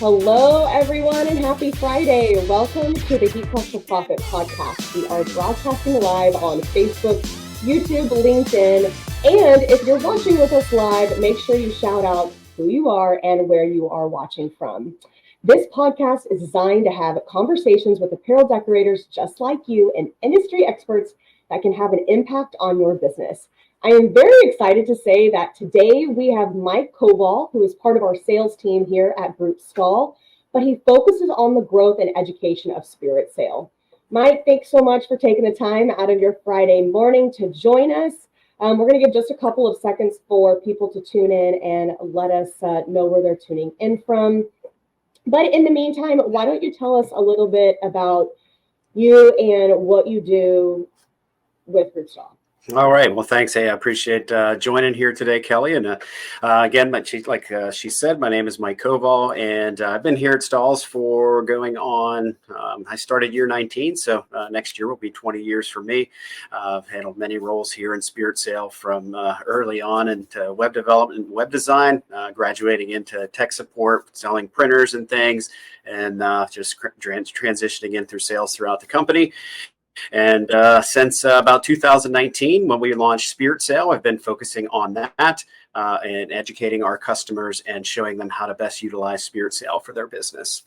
Hello, everyone, and happy Friday. Welcome to the Heat Plus to Profit podcast. We are broadcasting live on Facebook, YouTube, LinkedIn, and if you're watching with us live, make sure you shout out who you are and where you are watching from. This podcast is designed to have conversations with apparel decorators just like you and industry experts that can have an impact on your business. I am very excited to say that today we have Mike Koval, who is part of our sales team here at Group Stahls, but he focuses on the growth and education of Spirit Sale. Mike, thanks so much for taking the time out of your Friday morning to join us. We're going to give just a couple of seconds for people to tune in and let us know where they're tuning in from. But in the meantime, why don't you tell us a little bit about you and what you do with Group Stahls? All right. Well, thanks. Hey, I appreciate joining here today, Kelly. And again, she said, my name is Mike Koval, and I've been here at Stahls for going on. I started year 19, so next year will be 20 years for me. I've handled many roles here in Spirit Sale, from early on into web development and web design, graduating into tech support, selling printers and things, and just transitioning in through sales throughout the company. And since about 2019, when we launched Spirit Sale, I've been focusing on that and educating our customers and showing them how to best utilize Spirit Sale for their business.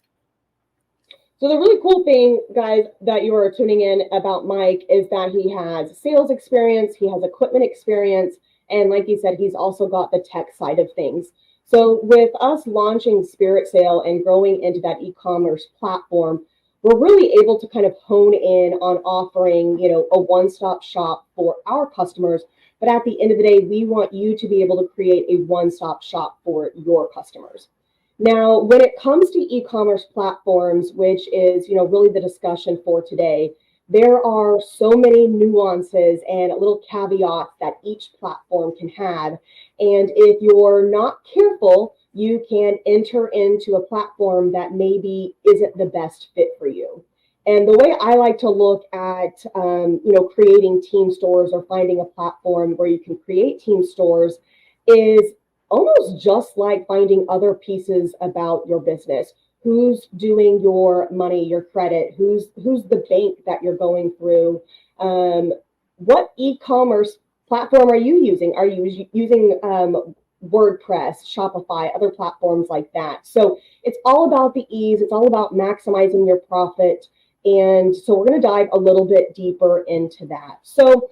So the really cool thing, guys, that you are tuning in about Mike is that he has sales experience, he has equipment experience, and like you said, he's also got the tech side of things. So with us launching Spirit Sale and growing into that e-commerce platform, we're really able to kind of hone in on offering, a one-stop shop for our customers. But at the end of the day, we want you to be able to create a one-stop shop for your customers. Now, when it comes to e-commerce platforms, which is, really the discussion for today, there are so many nuances and little caveats that each platform can have. And if you're not careful, you can enter into a platform that maybe isn't the best fit for you. And the way I like to look at, creating team stores or finding a platform where you can create team stores is almost just like finding other pieces about your business. Who's doing your money, your credit? Who's the bank that you're going through? What e-commerce platform are you using? Are you using WordPress, Shopify, other platforms like that? So it's all about the ease. It's all about maximizing your profit. And so we're going to dive a little bit deeper into that. So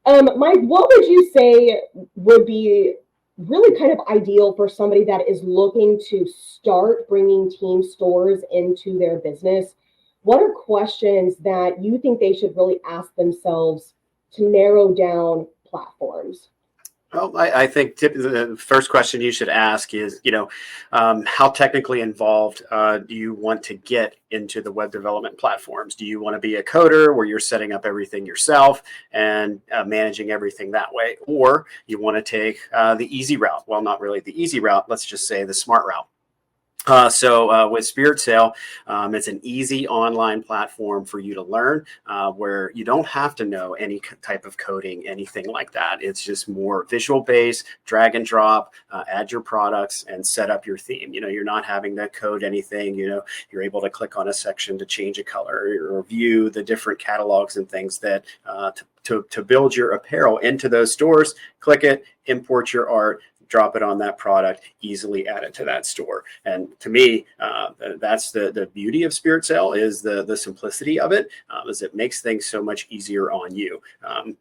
Mike, what would you say would be really kind of ideal for somebody that is looking to start bringing team stores into their business? What are questions that you think they should really ask themselves to narrow down platforms? Well, I think the first question you should ask is, how technically involved do you want to get into the web development platforms? Do you want to be a coder where you're setting up everything yourself and managing everything that way? Or you want to take the easy route? Well, not really the easy route. Let's just say the smart route. So with Spirit Sale, it's an easy online platform for you to learn where you don't have to know any type of coding, anything like that. It's just more visual based, drag and drop, add your products and set up your theme. You're not having to code anything. You're able to click on a section to change a color or view the different catalogs and things that to build your apparel into those stores. Click it, import your art, drop it on that product, easily add it to that store. And to me, that's the beauty of Spirit Sale, is the simplicity of it, is it makes things so much easier on you.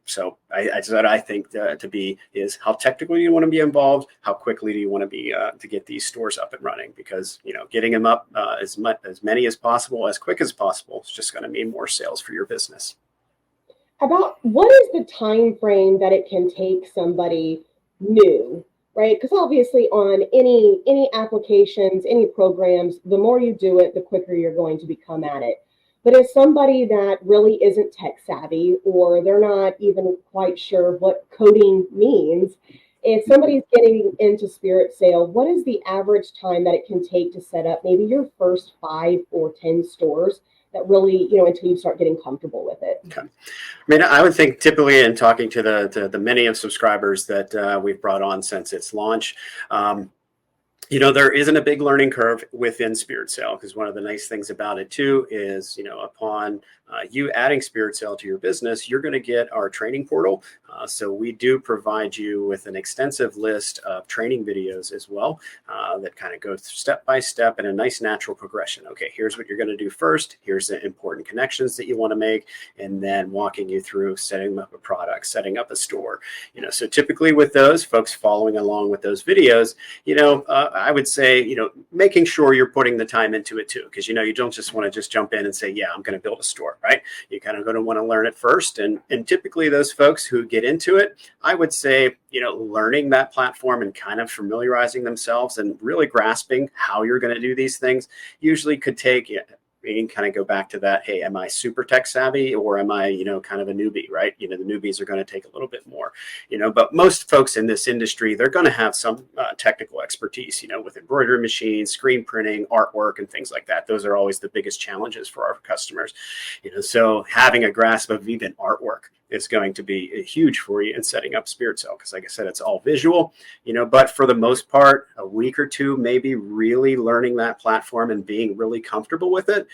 So I think to be is how technically you want to be involved, how quickly do you want to be to get these stores up and running, because getting them up as many as possible, as quick as possible, is just going to mean more sales for your business. About what is the time frame that it can take somebody new? Right? Because obviously on any applications, any programs, the more you do it, the quicker you're going to become at it. But as somebody that really isn't tech savvy, or they're not even quite sure what coding means, if somebody's getting into Spirit Sale, what is the average time that it can take to set up maybe your first 5 or 10 stores that really, until you start getting comfortable with it? Okay. I mean, I would think typically, in talking to the many of subscribers that we've brought on since its launch, There isn't a big learning curve within Spirit Sale, because one of the nice things about it too is, upon you adding Spirit Sale to your business, you're going to get our training portal. So we do provide you with an extensive list of training videos as well, that kind of go step by step in a nice natural progression. Okay, here's what you're going to do first. Here's the important connections that you want to make, and then walking you through setting up a product, setting up a store. So typically with those folks following along with those videos, I would say, making sure you're putting the time into it too, because, you don't just want to just jump in and say, yeah, I'm going to build a store, right? You kind of going to want to learn it first. And typically those folks who get into it, I would say, learning that platform and kind of familiarizing themselves and really grasping how you're going to do these things usually could take, you can kind of go back to that. Hey, am I super tech savvy, or am I, kind of a newbie, right? The newbies are going to take a little bit more, but most folks in this industry, they're going to have some technical expertise, with embroidery machines, screen printing, artwork, and things like that. Those are always the biggest challenges for our customers, so having a grasp of even artwork is going to be huge for you in setting up Spirit Sale, because like I said, it's all visual, but for the most part, a week or two, maybe really learning that platform and being really comfortable with it,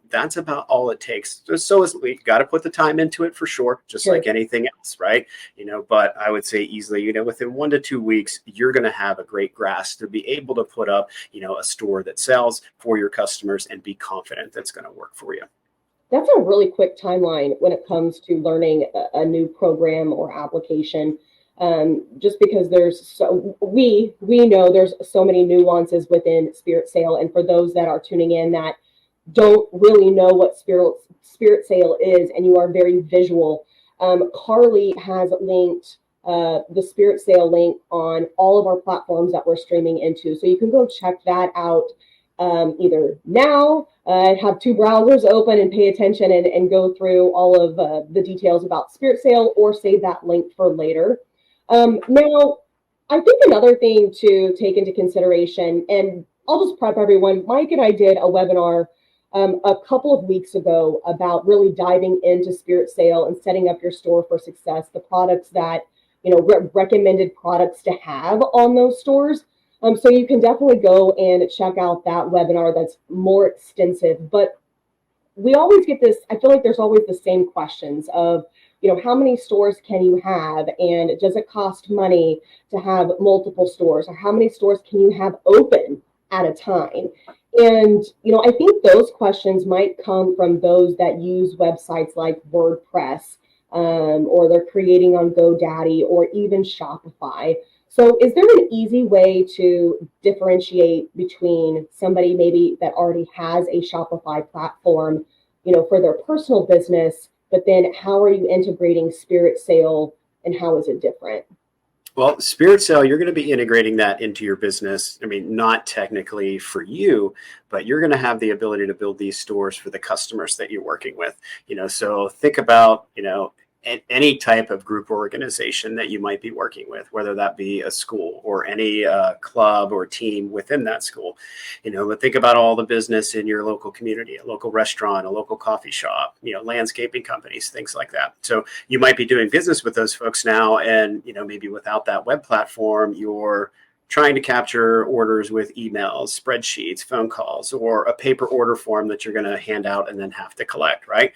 that's about all it takes. So we got to put the time into it for sure, just like anything else, right? But I would say easily, within 1 to 2 weeks, you're going to have a great grasp to be able to put up, a store that sells for your customers and be confident that's going to work for you. That's a really quick timeline when it comes to learning a new program or application. Just because we know there's so many nuances within Spirit Sale, and for those that are tuning in that don't really know what Spirit Sale is, and you are very visual, Carly has linked the Spirit Sale link on all of our platforms that we're streaming into, so you can go check that out. Either now, have 2 browsers open and pay attention and go through all of the details about Spirit Sale, or save that link for later. Now, I think another thing to take into consideration, and I'll just prep everyone, Mike and I did a webinar a couple of weeks ago about really diving into Spirit Sale and setting up your store for success, the products that, recommended products to have on those stores. So you can definitely go and check out that webinar that's more extensive. But we always get this, I feel like there's always the same questions of, how many stores can you have? And does it cost money to have multiple stores? Or how many stores can you have open at a time? And, I think those questions might come from those that use websites like WordPress, or they're creating on GoDaddy, or even Shopify. So is there an easy way to differentiate between somebody maybe that already has a Shopify platform, for their personal business, but then how are you integrating Spirit Sale, and how is it different? Well, Spirit Sale, you're going to be integrating that into your business. I mean, not technically for you, but you're going to have the ability to build these stores for the customers that you're working with. So think about, any type of group or organization that you might be working with, whether that be a school or any club or team within that school, but think about all the business in your local community, a local restaurant, a local coffee shop, landscaping companies, things like that. So you might be doing business with those folks now, and, maybe without that web platform, you're trying to capture orders with emails, spreadsheets, phone calls, or a paper order form that you're going to hand out and then have to collect, right?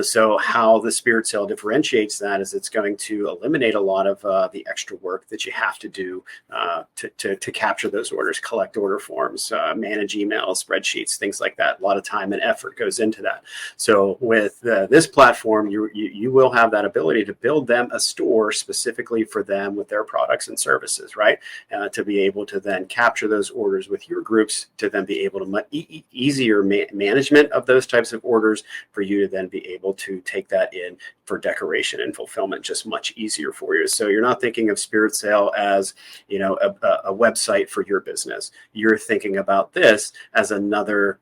So how the Spirit Sale differentiates that is it's going to eliminate a lot of the extra work that you have to do to capture those orders, collect order forms, manage emails, spreadsheets, things like that. A lot of time and effort goes into that. So with this platform, you will have that ability to build them a store specifically for them with their products and services, right? To be able to then capture those orders with your groups, to then be able to easier management of those types of orders, for you to then be able to take that in for decoration and fulfillment just much easier for you. So you're not thinking of Spirit Sale as, a website for your business. You're thinking about this as another,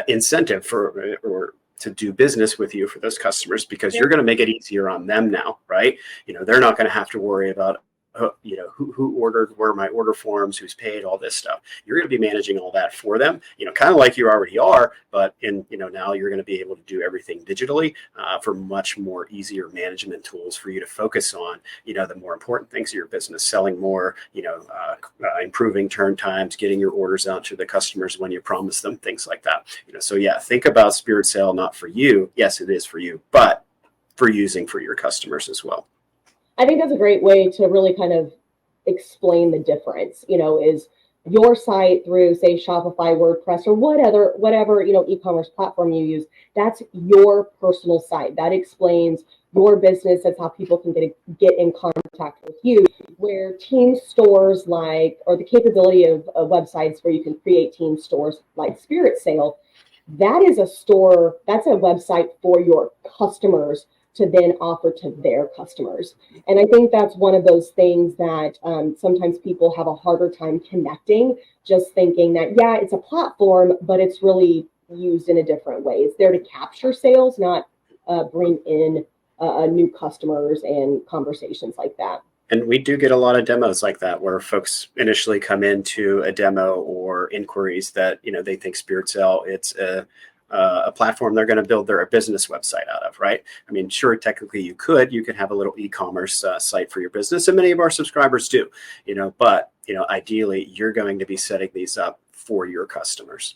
incentive or to do business with you for those customers, because you're going to make it easier on them now, right? They're not going to have to worry about, who ordered, where are my order forms, who's paid, all this stuff. You're going to be managing all that for them, kind of like you already are, but now you're going to be able to do everything digitally for much more easier management tools for you to focus on, the more important things of your business, selling more, improving turn times, getting your orders out to the customers when you promise them, things like that. So yeah, think about Spirit Sale not for you. Yes, it is for you, but for using for your customers as well. I think that's a great way to really kind of explain the difference, is your site through, say, Shopify, WordPress, or whatever, e-commerce platform you use. That's your personal site. That explains your business. That's how people can get in contact with you. Where team stores or the capability of websites where you can create team stores like Spirit Sale, that is a store, that's a website for your customers to then offer to their customers. And I think that's one of those things that sometimes people have a harder time connecting, just thinking that, yeah, it's a platform, but it's really used in a different way. It's there to capture sales, not bring in new customers and conversations like that. And we do get a lot of demos like that where folks initially come into a demo or inquiries that, they think Spirit Sale, it's a platform they're going to build their business website out of, right? I mean, sure, technically you could have a little e-commerce site for your business, and many of our subscribers do, but ideally you're going to be setting these up for your customers.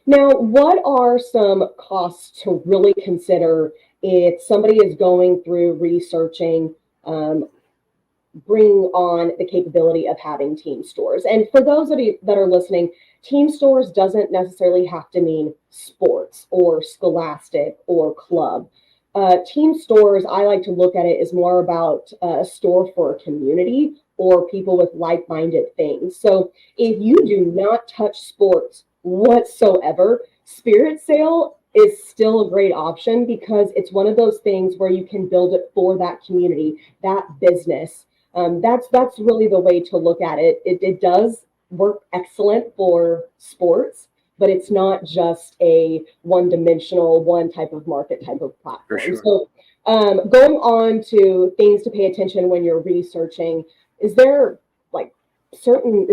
Now, what are some costs to really consider if somebody is going through researching, bring on the capability of having team stores? And for those of you that are listening, team stores doesn't necessarily have to mean sports or scholastic or club. Team stores, I like to look at it as more about a store for a community or people with like-minded things. So if you do not touch sports whatsoever, Spirit Sale is still a great option because it's one of those things where you can build it for that community, that business. That's really the way to look at it. It does work excellent for sports, but it's not just a one-dimensional, one type of market type of platform. Sure. So going on to things to pay attention when you're researching, is there a certain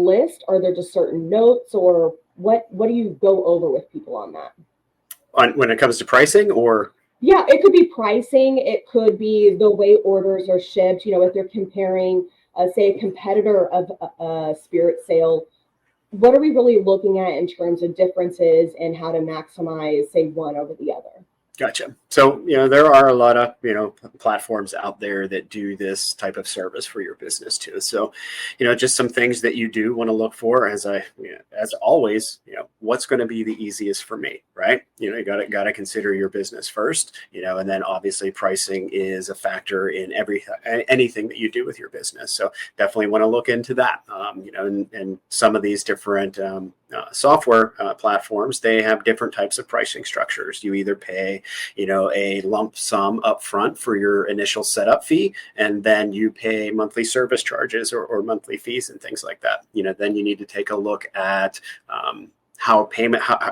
list? Are there just certain notes, or what do you go over with people on that? When it comes to pricing, or? Yeah, it could be pricing. It could be the way orders are shipped. If you're comparing, say, a competitor of Spirit Sale, what are we really looking at in terms of differences and how to maximize, say, one over the other? Gotcha. So, there are a lot of, platforms out there that do this type of service for your business too. So, just some things that you do want to look for as always, what's going to be the easiest for me, right? You got to consider your business first, and then obviously pricing is a factor in anything that you do with your business. So definitely want to look into that, and some of these different software platforms, they have different types of pricing structures. You either pay, a lump sum upfront for your initial setup fee, and then you pay monthly service charges or monthly fees and things like that. Then you need to take a look at how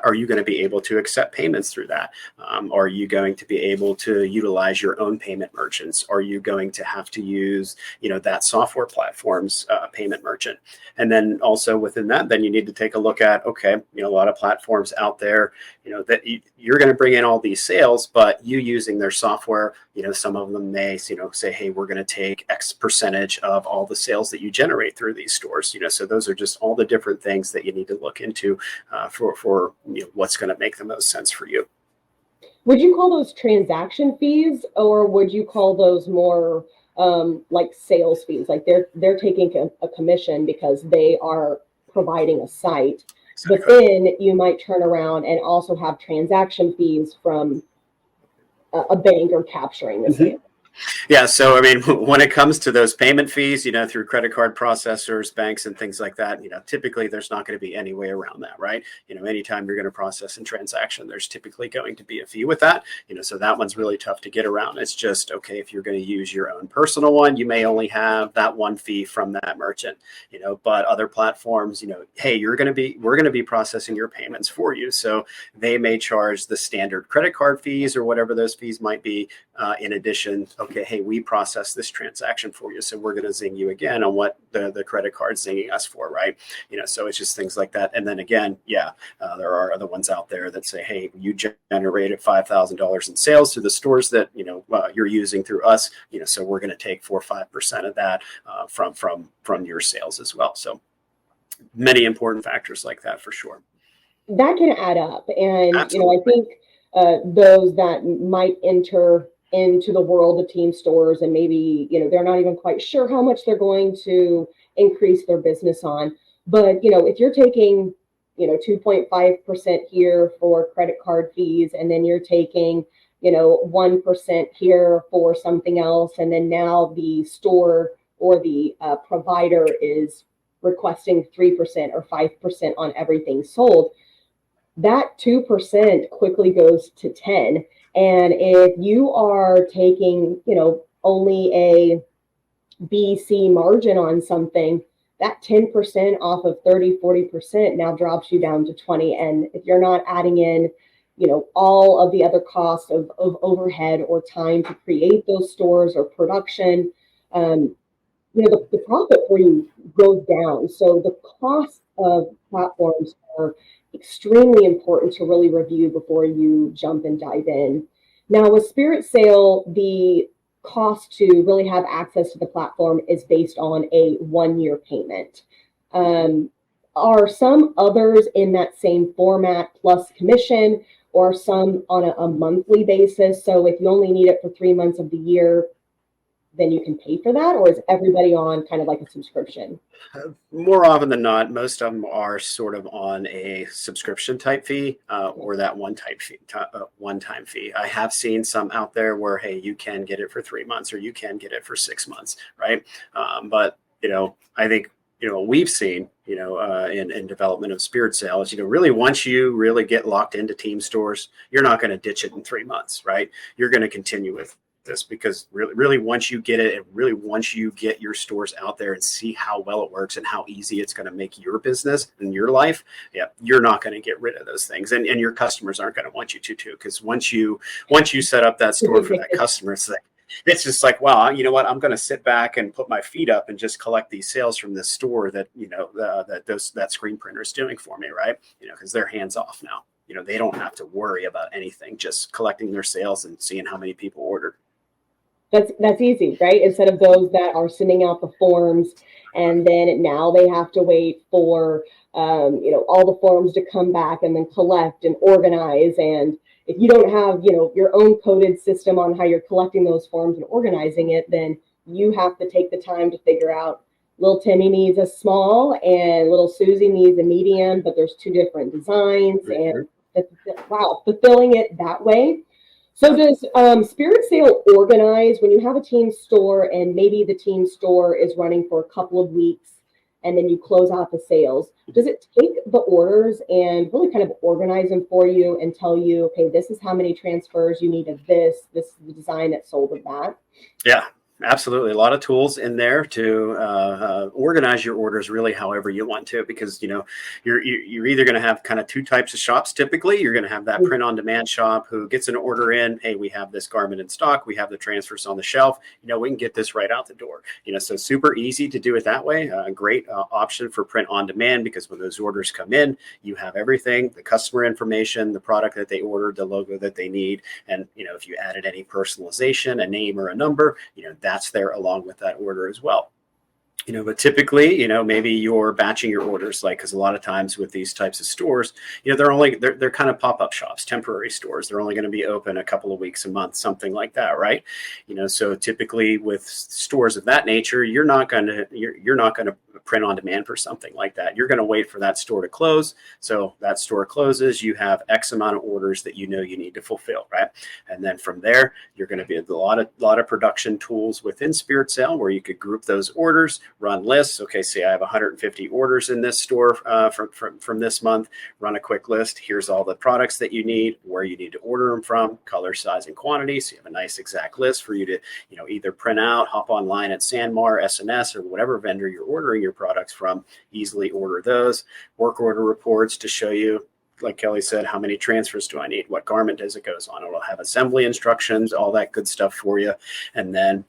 are you going to be able to accept payments through that? Are you going to be able to utilize your own payment merchants? Are you going to have to use, that software platform's payment merchant? And then also within that, then you need to take a look at, okay, a lot of platforms out there, that you're going to bring in all these sales, but you using their software, some of them may, say, hey, we're going to take X percentage of all the sales that you generate through these stores. So those are just all the different things that you need to look into for what's going to make the most sense for you. Would you call those transaction fees, or would you call those more like sales fees? Like they're taking a commission because they are providing a site, exactly. But then you might turn around and also have transaction fees from a bank or capturing the sale. Yeah. So, I mean, when it comes to those payment fees, through credit card processors, banks, and things like that, typically there's not going to be any way around that, right? Anytime you're going to process a transaction, there's typically going to be a fee with that, so that one's really tough to get around. It's just, okay, if you're going to use your own personal one, you may only have that one fee from that merchant, but other platforms, hey, we're going to be processing your payments for you. So they may charge the standard credit card fees or whatever those fees might be. in addition, okay, hey, we process this transaction for you, so we're going to zing you again on what the credit card's zinging us for, right? So it's just things like that. And then again, there are other ones out there that say, hey, you generated $5,000 in sales through the stores that you're using through us, so we're going to take 4 or 5% of that from your sales as well. So many important factors like that for sure. That can add up. And, Absolutely. I think those that might enter into the world of team stores and maybe, they're not even quite sure how much they're going to increase their business on. But, if you're taking, 2.5% here for credit card fees, and then you're taking, 1% here for something else, and then now the store or the provider is requesting 3% or 5% on everything sold, that 2% quickly goes to 10. And if you are taking, only a BC margin on something, that 10% off of 30-40% now drops you down to 20. And if you're not adding in, all of the other costs of overhead or time to create those stores or production, the profit for you goes down. So the cost of platforms are extremely important to really review before you jump and dive in. Now, with Spirit Sale, the cost to really have access to the platform is based on a 1-year payment. Are some others in that same format plus commission, or some on a monthly basis? So if you only need it for 3 months of the year, then you can pay for that? Or is everybody on kind of like a subscription? More often than not, most of them are sort of on a subscription type fee or that one-time fee. I have seen some out there where, hey, you can get it for 3 months or you can get it for 6 months, right? But I think what we've seen in development of Spirit Sale is really once you really get locked into team stores, you're not going to ditch it in 3 months, right? You're going to continue with this, because really once you get it, and really once you get your stores out there and see how well it works and how easy it's going to make your business and your life, you're not going to get rid of those things, and your customers aren't going to want you to too, because once you set up that store for that customer, it's just like, wow, you know what? I'm going to sit back and put my feet up and just collect these sales from this store that that screen printer is doing for me, right? Because they're hands off now. They don't have to worry about anything, just collecting their sales and seeing how many people ordered. That's easy, right? Instead of those that are sending out the forms, and then now they have to wait for all the forms to come back and then collect and organize. And if you don't have your own coded system on how you're collecting those forms and organizing it, then you have to take the time to figure out, little Timmy needs a small and little Susie needs a medium, but there's 2 different designs. And wow, fulfilling it that way. So does Spirit Sale organize when you have a team store and maybe the team store is running for a couple of weeks and then you close out the sales? Does it take the orders and really kind of organize them for you and tell you, okay, this is how many transfers you need of this is the design that sold of that? Yeah. Absolutely. A lot of tools in there to organize your orders really however you want to, because, you're either going to have kind of 2 types of shops. Typically, you're going to have that print on demand shop who gets an order in. Hey, we have this garment in stock. We have the transfers on the shelf. We can get this right out the door. So super easy to do it that way. A great option for print on demand, because when those orders come in, you have everything, the customer information, the product that they ordered, the logo that they need. And, if you added any personalization, a name or a number, that's there along with that order as well. But typically, maybe you're batching your orders, because a lot of times with these types of stores, they're kind of pop-up shops, temporary stores. They're only going to be open a couple of weeks a month, something like that, right? So typically with stores of that nature, you're not going to print on demand for something like that. You're going to wait for that store to close. So that store closes, you have X amount of orders that you need to fulfill, right? And then from there, you're going to be a lot of production tools within Spirit Sale where you could group those orders, run lists. Okay, say I have 150 orders in this store from this month. Run a quick list. Here's all the products that you need, where you need to order them from, color, size, and quantity. So you have a nice exact list for you to either print out, hop online at Sanmar, SNS, or whatever vendor you're ordering your products from. Easily order those. Work order reports to show you like Kelly said, how many transfers do I need? What garment does it goes on? It'll have assembly instructions, all that good stuff for you. And then,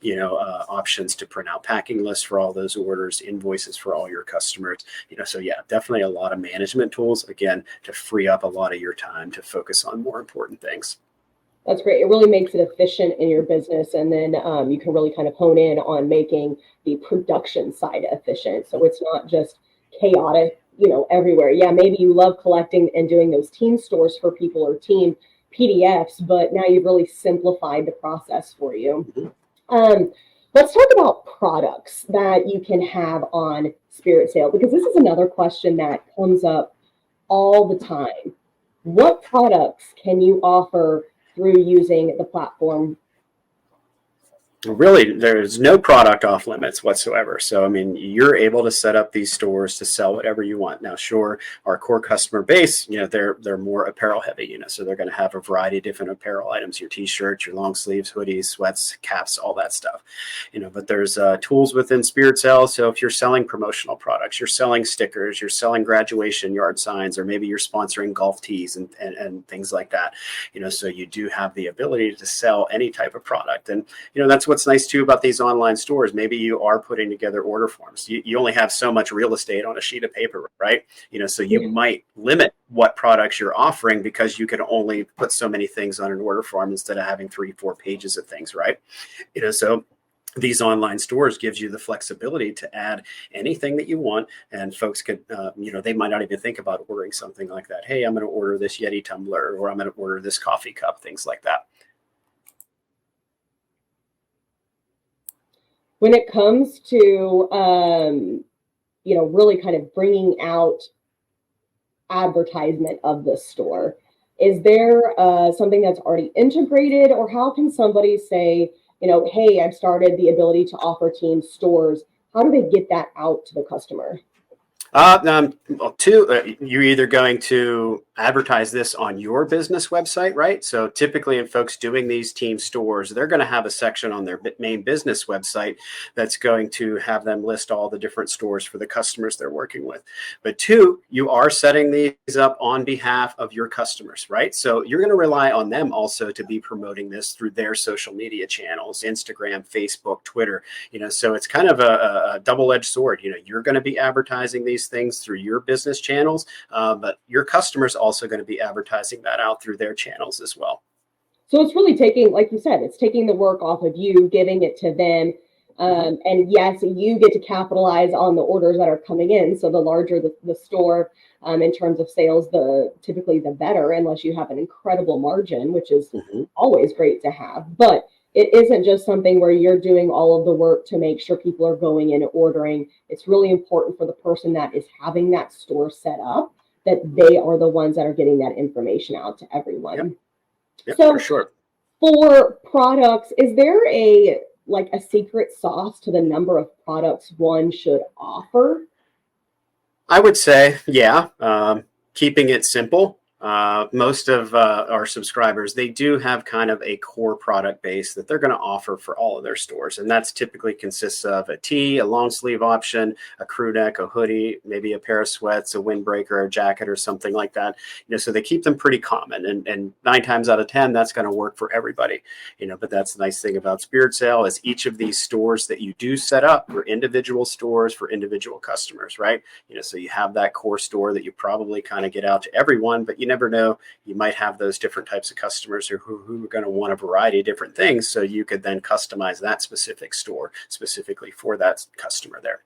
options to print out packing lists for all those orders, invoices for all your customers. So yeah, definitely a lot of management tools, again, to free up a lot of your time to focus on more important things. That's great. It really makes it efficient in your business. And then you can really kind of hone in on making the production side efficient. So it's not just chaotic, everywhere. Yeah, maybe you love collecting and doing those team stores for people or team PDFs, but now you've really simplified the process for you. Let's talk about products that you can have on Spirit Sale, because this is another question that comes up all the time. What products can you offer through using the platform? Really, there's no product off limits whatsoever. So, I mean, you're able to set up these stores to sell whatever you want. Now, sure, our core customer base, they're more apparel heavy, so they're going to have a variety of different apparel items, your t-shirts, your long sleeves, hoodies, sweats, caps, all that stuff, but there's tools within Spirit Sales. So if you're selling promotional products, you're selling stickers, you're selling graduation yard signs, or maybe you're sponsoring golf tees and things like that, so you do have the ability to sell any type of product. And, that's what's nice too about these online stores. Maybe you are putting together order forms. You only have so much real estate on a sheet of paper, right? So you might limit what products you're offering because you can only put so many things on an order form instead of having 3-4 pages of things, right? So these online stores gives you the flexibility to add anything that you want, and folks could, they might not even think about ordering something like that. Hey, I'm going to order this Yeti tumbler, or I'm going to order this coffee cup, things like that. When it comes to, really kind of bringing out advertisement of the store, is there something that's already integrated, or how can somebody say, hey, I've started the ability to offer team stores? How do they get that out to the customer? You're either going to advertise this on your business website, right? So typically in folks doing these team stores, they're going to have a section on their main business website that's going to have them list all the different stores for the customers they're working with. But 2, you are setting these up on behalf of your customers, right? So you're going to rely on them also to be promoting this through their social media channels, Instagram, Facebook, Twitter, so it's kind of a double-edged sword. You're going to be advertising these things through your business channels, but your customers also going to be advertising that out through their channels as well. So it's really taking, like you said, it's taking the work off of you, giving it to them. And yes, you get to capitalize on the orders that are coming in. So the larger the store in terms of sales, typically the better, unless you have an incredible margin, which is always great to have. But it isn't just something where you're doing all of the work to make sure people are going in and ordering. It's really important for the person that is having that store set up, that they are the ones that are getting that information out to everyone. Yep, so for sure. For products, is there a secret sauce to the number of products one should offer? I would say, yeah, keeping it simple. Most of our subscribers, they do have kind of a core product base that they're going to offer for all of their stores. And that's typically consists of a tee, a long sleeve option, a crew neck, a hoodie, maybe a pair of sweats, a windbreaker, a jacket, or something like that. So they keep them pretty common, and 9 times out of 10, that's going to work for everybody. But that's the nice thing about Spirit Sale is each of these stores that you do set up for individual stores for individual customers, right? So you have that core store that you probably kind of get out to everyone, but you never know, you might have those different types of customers who are going to want a variety of different things. So you could then customize that specific store specifically for that customer there.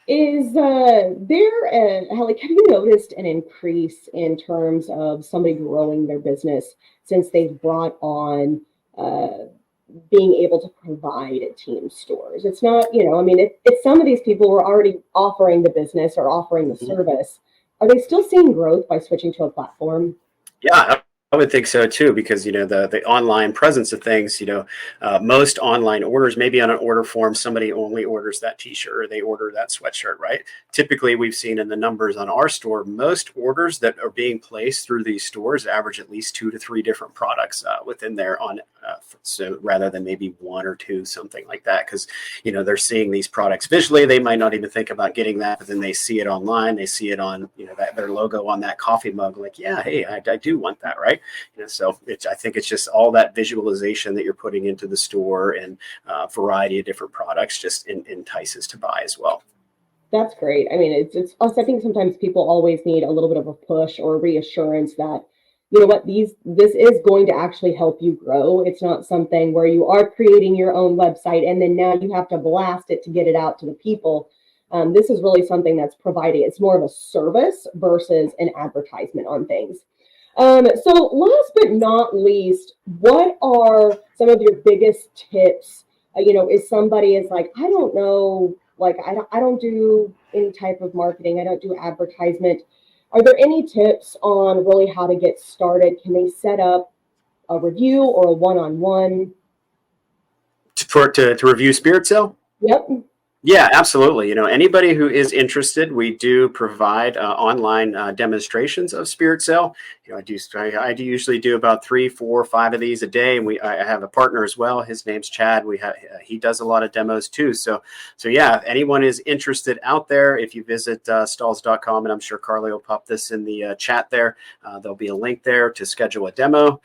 Is have you noticed an increase in terms of somebody growing their business since they've brought on being able to provide team stores? It's not, if some of these people were already offering the business or offering the service, are they still seeing growth by switching to a platform? Yeah, I would think so too, because the online presence of things. Most online orders, maybe on an order form, somebody only orders that T-shirt or they order that sweatshirt, right? Typically, we've seen in the numbers on our store, most orders that are being placed through these stores average at least 2 to 3 different products within there on so rather than maybe one or two, something like that, because they're seeing these products visually. They might not even think about getting that, but then they see it online. They see it on their logo on that coffee mug. Like, yeah, hey, I do want that, right? So I think it's just all that visualization that you're putting into the store and a variety of different products just entices to buy as well. That's great. I mean, it's us. I think sometimes people always need a little bit of a push or reassurance that, you know what, this is going to actually help you grow. It's not something where you are creating your own website and then now you have to blast it to get it out to the people. This is really something that's providing. It's more of a service versus an advertisement on things. So last but not least, what are some of your biggest tips? If somebody is like, I don't know, like I don't do any type of marketing, I don't do advertisement. Are there any tips on really how to get started? Can they set up a review or a one-on-one? To review Spirit Sale? Yep. Yeah, absolutely. Anybody who is interested, we do provide online demonstrations of Spirit Sale. I do usually do about 3, 4, 5 of these a day, and I have a partner as well. His name's Chad. He does a lot of demos too. So yeah, if anyone is interested out there, if you visit Stahls.com, and I'm sure Carly will pop this in the chat there, there'll be a link there to schedule a demo.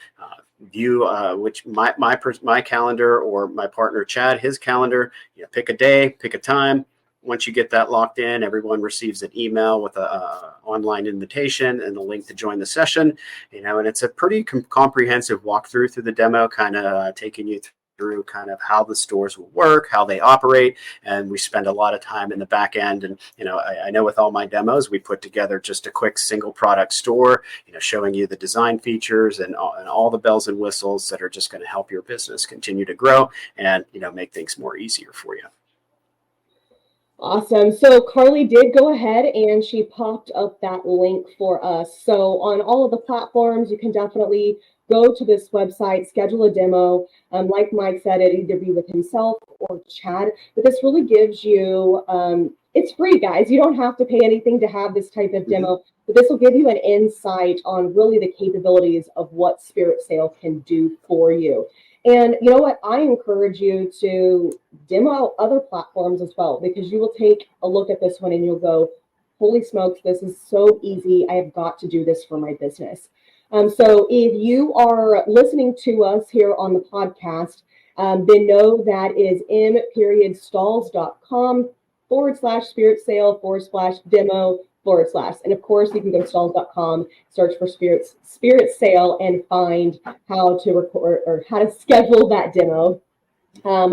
View which my calendar or my partner Chad, his calendar. Pick a day, pick a time. Once you get that locked in, everyone receives an email with a online invitation and a link to join the session. And it's a pretty comprehensive walkthrough through the demo, kind of taking you through kind of how the stores will work, how they operate, and we spend a lot of time in the back end. And I know with all my demos, we put together just a quick single product store, showing you the design features and all the bells and whistles that are just going to help your business continue to grow and make things more easier for you. Awesome. So Carly did go ahead and she popped up that link for us. So on all of the platforms, you can definitely go to this website, schedule a demo. Like Mike said, it either be with himself or Chad, but this really gives you, it's free, guys. You don't have to pay anything to have this type of demo, but this will give you an insight on really the capabilities of what Spirit Sale can do for you. And you know what? I encourage you to demo out other platforms as well, because you will take a look at this one and you'll go, holy smokes, this is so easy. I have got to do this for my business. So if you are listening to us here on the podcast, then know that is m.stahls.com/spirit sale /demo /. And of course, you can go to stahls.com, search for Spirit Sale, and find how to record or how to schedule that demo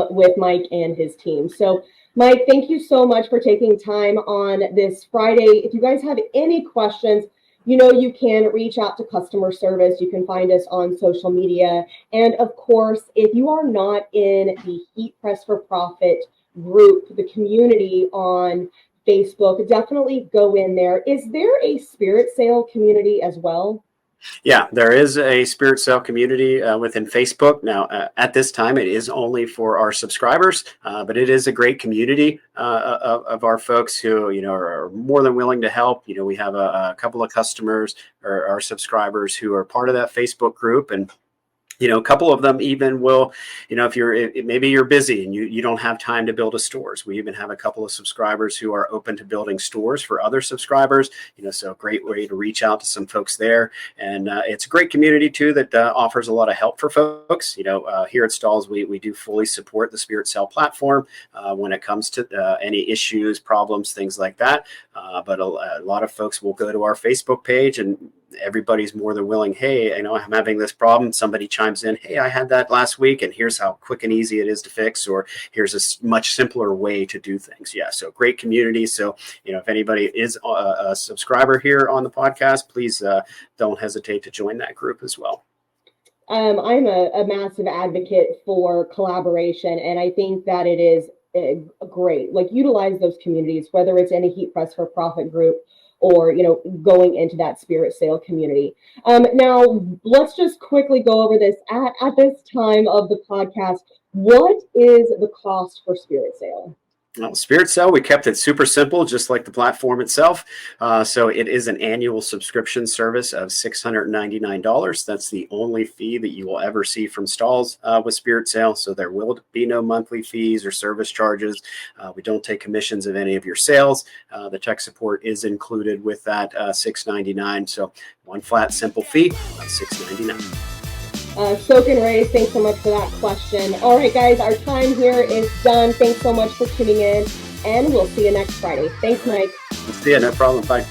with Mike and his team. So Mike, thank you so much for taking time on this Friday. If you guys have any questions, you can reach out to customer service. You can find us on social media. And of course, if you are not in the Heat Press for Profit group, the community on Facebook, definitely go in there. Is there a Spirit Sale community as well? Yeah, there is a Spirit Sale community within Facebook. Now, at this time, it is only for our subscribers, but it is a great community of our folks who, are more than willing to help. We have a couple of customers or our subscribers who are part of that Facebook group, and a couple of them even will, if maybe you're busy and you don't have time to build a stores. We even have a couple of subscribers who are open to building stores for other subscribers, so a great way to reach out to some folks there. And it's a great community too that offers a lot of help for folks. Here at Stahls, we do fully support the Spirit Sale platform when it comes to any issues, problems, things like that. But a lot of folks will go to our Facebook page, and everybody's more than willing. Hey, I'm having this problem. Somebody chimes in. Hey, I had that last week, and here's how quick and easy it is to fix, or here's a much simpler way to do things. Yeah, so great community. So, if anybody is a subscriber here on the podcast, please don't hesitate to join that group as well. I'm a massive advocate for collaboration, and I think that it is great. Like, utilize those communities, whether it's in a Heat Press for Profit group or, going into that Spirit Sale community. Now, let's just quickly go over this at this time of the podcast. What is the cost for Spirit Sale? Well, Spirit Cell, we kept it super simple, just like the platform itself. So it is an annual subscription service of $699. That's the only fee that you will ever see from Stahls with Spirit Cell. So there will be no monthly fees or service charges. We don't take commissions of any of your sales. The tech support is included with that $699. So one flat, simple fee of $699. Soak and Raise, thanks so much for that question. All right, guys, our time here is done. Thanks so much for tuning in, and we'll see you next Friday. Thanks, Mike. See you. No problem. Bye.